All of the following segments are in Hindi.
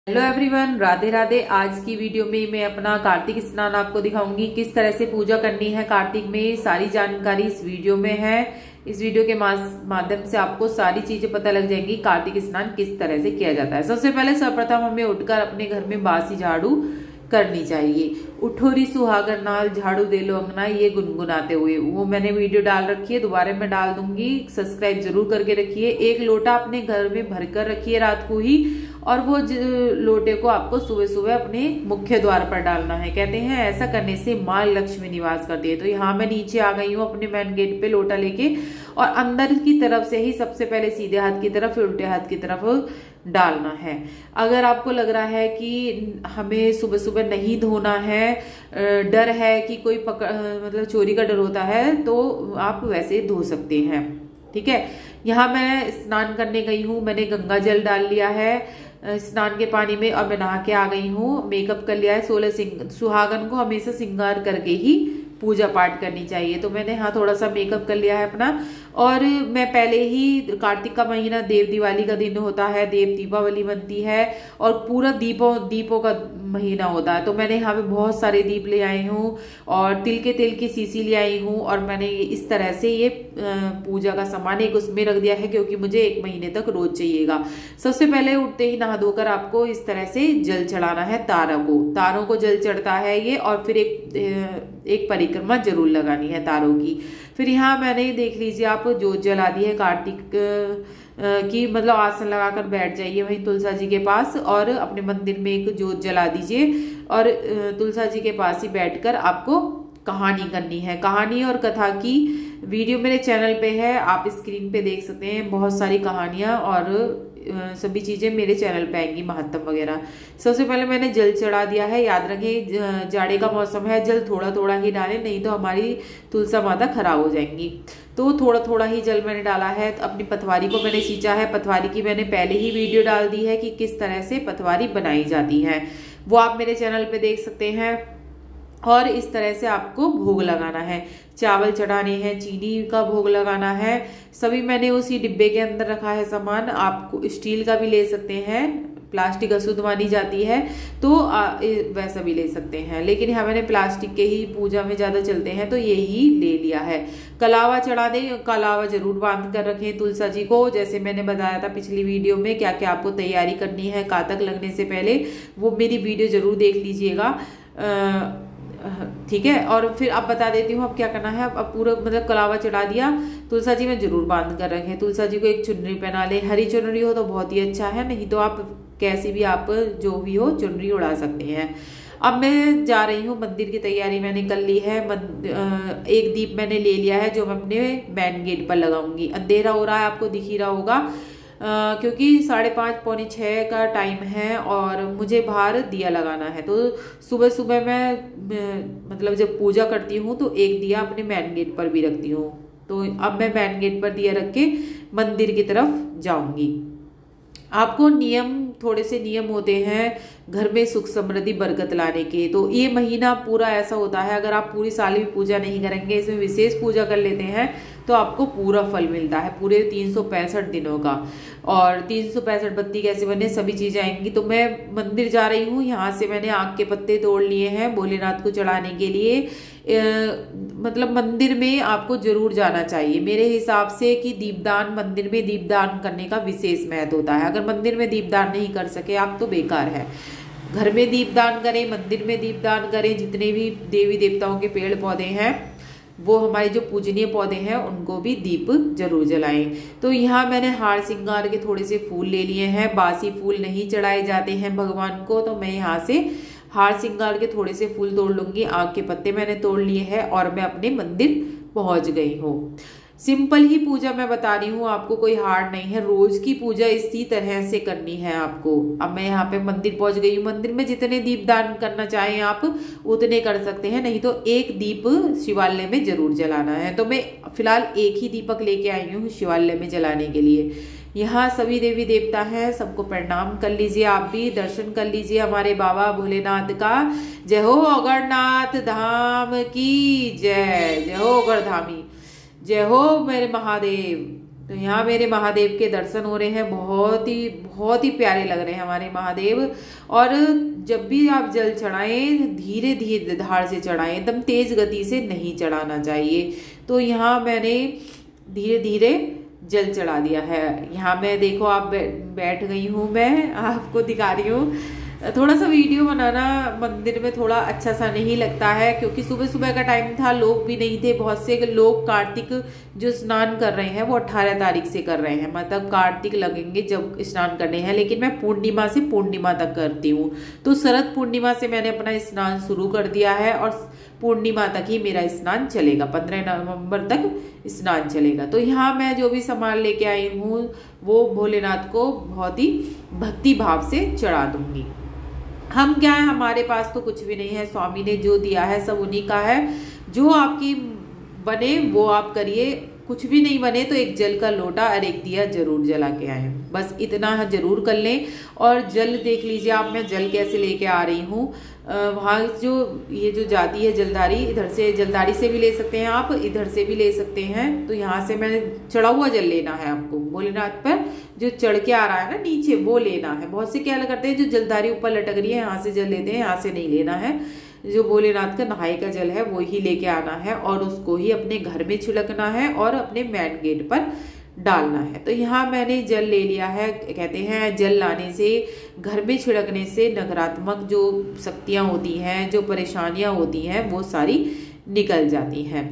Hello everyone, Radhe Radhe. आज की वीडियो में मैं अपना कार्तिक स्नान आपको दिखाऊंगी। किस तरह से पूजा करनी है कार्तिक में, सारी जानकारी इस वीडियो में है। इस वीडियो के माध्यम से आपको सारी चीजें पता लग जाएंगी कार्तिक स्नान किस तरह से किया जाता है। सबसे पहले सर्वप्रथम हमें उठकर अपने घर में बासी झाड़ू करनी चाहिए। उठोरी सुहागर नाल झाड़ू दे लो अंगना, ये गुनगुनाते हुए, वो मैंने वीडियो डाल रखी है, दोबारा मैं डाल दूंगी। सब्सक्राइब जरूर करके रखिए। एक लोटा अपने घर में भरकर रखिए रात को ही, और वो लोटे को आपको सुबह सुबह अपने मुख्य द्वार पर डालना है। कहते हैं ऐसा करने से माँ लक्ष्मी निवास करती है। तो यहाँ मैं नीचे आ गई हूँ अपने मेन गेट पे लोटा लेके, और अंदर की तरफ से ही सबसे पहले सीधे हाथ की तरफ फिर उल्टे हाथ की तरफ डालना है। अगर आपको लग रहा है कि हमें सुबह सुबह नहीं धोना है, डर है कि कोई मतलब चोरी का डर होता है, तो आप वैसे धो सकते हैं। ठीक है, यहाँ मैं स्नान करने गई हूँ, मैंने गंगा जल डाल लिया है स्नान के पानी में, और मैं नहा के आ गई हूँ। मेकअप कर लिया है। 16 सुहागन को हमेशा श्रृंगार करके ही पूजा पाठ करनी चाहिए। तो मैंने यहाँ थोड़ा सा मेकअप कर लिया है अपना, और मैं पहले ही, कार्तिक का महीना देव दिवाली का दिन होता है, देव दीपावली बनती है, और पूरा दीपों का महीना होता है। तो मैंने यहाँ पे बहुत सारे दीप ले आई हूँ, और तिल के तेल की सीसी ले आई हूँ, और मैंने इस तरह से ये पूजा का सामान एक उसमें रख दिया है, क्योंकि मुझे 1 महीने तक रोज चाहिएगा। सबसे पहले उठते ही नहा धोकर आपको इस तरह से जल चढ़ाना है। तारों को जल चढ़ता है ये, और फिर एक परिक्रमा जरूर लगानी है तारों की। फिर यहाँ मैंने, देख लीजिए आप, जोत जला दी है कार्तिक की, मतलब आसन लगाकर बैठ जाइए वहीं तुलसा जी के पास, और अपने मंदिर में एक जोत जला दीजिए, और तुलसा जी के पास ही बैठकर आपको कहानी करनी है। कहानी और कथा की वीडियो मेरे चैनल पे है, आप स्क्रीन पे देख सकते हैं। बहुत सारी कहानियां और सभी चीजें मेरे चैनल पे आएंगी, महात्म वगैरह। सबसे पहले मैंने जल चढ़ा दिया है। याद रखें, जाड़े का मौसम है, जल थोड़ा थोड़ा ही डालें, नहीं तो हमारी तुलसा माता खराब हो जाएंगी। तो थोड़ा थोड़ा ही जल मैंने डाला है। अपनी पथवारी को मैंने सींचा है। पथवारी की मैंने पहले ही वीडियो डाल दी है कि किस तरह से पथवारी बनाई जाती है, वो आप मेरे चैनल पे देख सकते हैं। और इस तरह से आपको भोग लगाना है। चावल चढ़ाने हैं, चीनी का भोग लगाना है। सभी मैंने उसी डिब्बे के अंदर रखा है सामान। आपको स्टील का भी ले सकते हैं, प्लास्टिक अशुद्ध मानी जाती है, तो वैसा भी ले सकते हैं, लेकिन यहाँ मैंने प्लास्टिक के ही पूजा में ज्यादा चलते हैं, तो यही ले लिया है। कलावा चढ़ा दें, कलावा जरूर बांध कर रखें तुलसा जी को, जैसे मैंने बताया था पिछली वीडियो में क्या क्या आपको तैयारी करनी है कातक लगने से पहले, वो मेरी वीडियो जरूर देख लीजिएगा। ठीक है, और फिर अब बता देती हूँ अब क्या करना है। अब पूरा मतलब कलावा चढ़ा दिया, तुलसा जी में जरूर बांध कर रखें। तुलसा जी को एक चुनरी पहना ले, हरी चुनरी हो तो बहुत ही अच्छा है, नहीं तो आप कैसी भी, आप जो भी हो चुनरी उड़ा सकते हैं। अब मैं जा रही हूँ, मंदिर की तैयारी मैंने कर ली है। एक दीप मैंने ले लिया है, जो मैं अपने मेन गेट पर लगाऊंगी। अंधेरा हो रहा है, आपको दिख ही रहा होगा, क्योंकि 5:30 पौने 6 का टाइम है, और मुझे बाहर दिया लगाना है। तो सुबह सुबह मैं मतलब जब पूजा करती हूँ तो एक दिया अपने मेन गेट पर भी रखती हूँ। तो अब मैं मेन गेट पर दिया रख के मंदिर की तरफ जाऊंगी। आपको थोड़े से नियम होते हैं घर में सुख समृद्धि बरकत लाने के। तो ये महीना पूरा ऐसा होता है, अगर आप पूरी साल भी पूजा नहीं करेंगे, इसमें विशेष पूजा कर लेते हैं, तो आपको पूरा फल मिलता है पूरे 365 दिनों का। और 365 बत्ती कैसे बने, सभी चीजें आएंगी। तो मैं मंदिर जा रही हूँ, यहाँ से मैंने आग के पत्ते तोड़ लिए हैं भोलेनाथ को चढ़ाने के लिए। मतलब मंदिर में आपको जरूर जाना चाहिए मेरे हिसाब से, कि दीपदान, मंदिर में दीपदान करने का विशेष महत्व होता है। अगर मंदिर में दीपदान नहीं कर सके आप, तो बेकार है। घर में दीपदान करें, मंदिर में दीपदान करें। जितने भी देवी देवताओं के पेड़ पौधे हैं, वो हमारे जो पूजनीय पौधे हैं, उनको भी दीप जरूर जलाएं। तो यहाँ मैंने हार श्रृंगार के थोड़े से फूल ले लिए हैं। बासी फूल नहीं चढ़ाए जाते हैं भगवान को, तो मैं यहाँ से हार श्रृंगार के थोड़े से फूल तोड़ लूंगी। आग के पत्ते मैंने तोड़ लिए हैं, और मैं अपने मंदिर पहुंच गई हूँ। सिंपल ही पूजा मैं बता रही हूँ आपको, कोई हार्ड नहीं है। रोज की पूजा इसी तरह से करनी है आपको। अब मैं यहाँ पे मंदिर पहुंच गई हूँ। मंदिर में जितने दीप दान करना चाहें आप उतने कर सकते हैं, नहीं तो एक दीप शिवालय में जरूर जलाना है। तो मैं फिलहाल एक ही दीपक लेके आई हूँ शिवालय में जलाने के लिए। यहाँ सभी देवी देवता हैं, सबको प्रणाम कर लीजिए, आप भी दर्शन कर लीजिए हमारे बाबा भोलेनाथ का। जय हो अगरनाथ धाम की जय, जय हो अगरधामी, जय हो मेरे महादेव। तो यहाँ मेरे महादेव के दर्शन हो रहे हैं, बहुत ही प्यारे लग रहे हैं हमारे महादेव। और जब भी आप जल चढ़ाएं धीरे धीरे धार से चढ़ाएं, एकदम तेज गति से नहीं चढ़ाना चाहिए। तो यहाँ मैंने धीरे धीरे जल चढ़ा दिया है। यहाँ मैं देखो आप बैठ गई हूँ, मैं आपको दिखा रही हूँ। थोड़ा सा वीडियो बनाना मंदिर में थोड़ा अच्छा सा नहीं लगता है, क्योंकि सुबह सुबह का टाइम था, लोग भी नहीं थे। बहुत से लोग कार्तिक जो स्नान कर रहे हैं वो 18 तारीख से कर रहे हैं, मतलब कार्तिक लगेंगे जब स्नान करने हैं। लेकिन मैं पूर्णिमा से पूर्णिमा तक करती हूँ, तो शरद पूर्णिमा से मैंने अपना स्नान शुरू कर दिया है और पूर्णिमा तक ही मेरा स्नान चलेगा, 15 नवंबर तक स्नान चलेगा। तो यहाँ मैं जो भी सामान लेके आई हूँ वो भोलेनाथ को बहुत ही भक्ति भाव से चढ़ा दूंगी। हम क्या है, हमारे पास तो कुछ भी नहीं है, स्वामी ने जो दिया है सब उन्हीं का है। जो आपकी बने वो आप करिए, कुछ भी नहीं बने तो एक जल का लोटा और एक दिया जरूर जला के आए, बस इतना जरूर कर लें। और जल देख लीजिए आप, मैं जल कैसे लेके आ रही हूँ। वहाँ जो ये जो जाती है जलधारी, इधर से जलधारी से भी ले सकते हैं आप, इधर से भी ले सकते हैं। तो यहाँ से मैंने चढ़ा हुआ जल लेना है आपको, भोलेनाथ पर जो चढ़ के आ रहा है ना नीचे वो लेना है। बहुत से क्या करते हैं, जो जलधारी ऊपर लटक रही है यहाँ से जल लेते हैं, यहाँ से नहीं लेना है। जो भोलेनाथ का नहाए का जल है वो ही लेके आना है और उसको ही अपने घर में छिड़कना है और अपने मेन गेट पर डालना है। तो यहाँ मैंने जल ले लिया है। कहते हैं जल लाने से, घर में छिड़कने से नकारात्मक जो शक्तियां होती हैं, जो परेशानियां होती हैं, वो सारी निकल जाती हैं।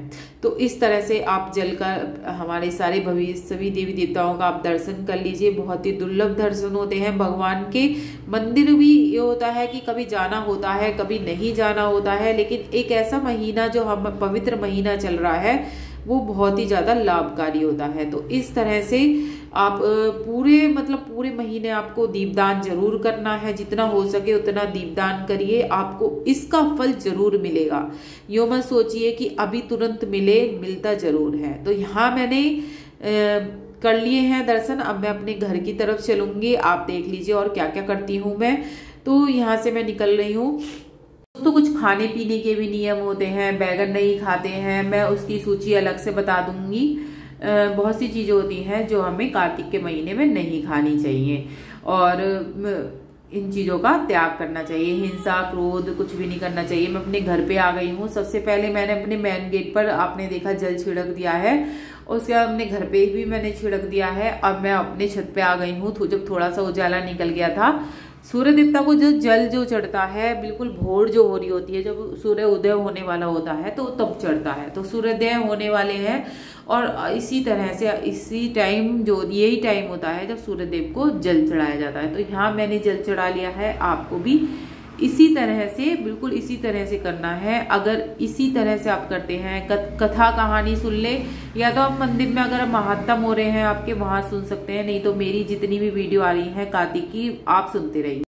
तो इस तरह से आप जल का हमारे सारे भविष्य सभी देवी देवताओं का आप दर्शन कर लीजिए। बहुत ही दुर्लभ दर्शन होते हैं भगवान के। मंदिर भी ये होता है कि कभी जाना होता है, कभी नहीं जाना होता है, लेकिन एक ऐसा महीना जो हम पवित्र महीना चल रहा है वो बहुत ही ज़्यादा लाभकारी होता है। तो इस तरह से आप पूरे महीने आपको दीपदान जरूर करना है, जितना हो सके उतना दीपदान करिए, आपको इसका फल जरूर मिलेगा। यो मत सोचिए कि अभी तुरंत मिलता जरूर है। तो यहाँ मैंने कर लिए हैं दर्शन, अब मैं अपने घर की तरफ चलूंगी। आप देख लीजिए और क्या क्या करती हूँ मैं। तो यहाँ से मैं निकल रही हूँ। तो कुछ खाने पीने के भी नियम होते हैं, बैगन नहीं खाते हैं, मैं उसकी सूची अलग से बता दूंगी। बहुत सी चीजें होती हैं जो हमें कार्तिक के महीने में नहीं खानी चाहिए और इन चीजों का त्याग करना चाहिए। हिंसा क्रोध कुछ भी नहीं करना चाहिए। मैं अपने घर पे आ गई हूँ। सबसे पहले मैंने अपने मेन गेट पर आपने देखा जल छिड़क दिया है, उसके बाद अपने घर पे भी मैंने छिड़क दिया है। अब मैं अपने छत पे आ गई हूँ। जब थोड़ा सा उजाला निकल गया था, सूर्य देवता को जो जल जो चढ़ता है बिल्कुल भोर जो हो रही होती है, जब सूर्य उदय होने वाला होता है तो तब चढ़ता है। तो सूर्योदय होने वाले हैं और इसी तरह से इसी टाइम जो यही टाइम होता है जब सूर्य देव को जल चढ़ाया जाता है। तो यहाँ मैंने जल चढ़ा लिया है। आपको भी इसी तरह से, बिल्कुल इसी तरह से करना है। अगर इसी तरह से आप करते हैं, कथा कहानी सुन ले, या तो आप मंदिर में अगर महात्म हो रहे हैं आपके वहां सुन सकते हैं, नहीं तो मेरी जितनी भी वीडियो आ रही है कार्तिक की आप सुनते रहिए।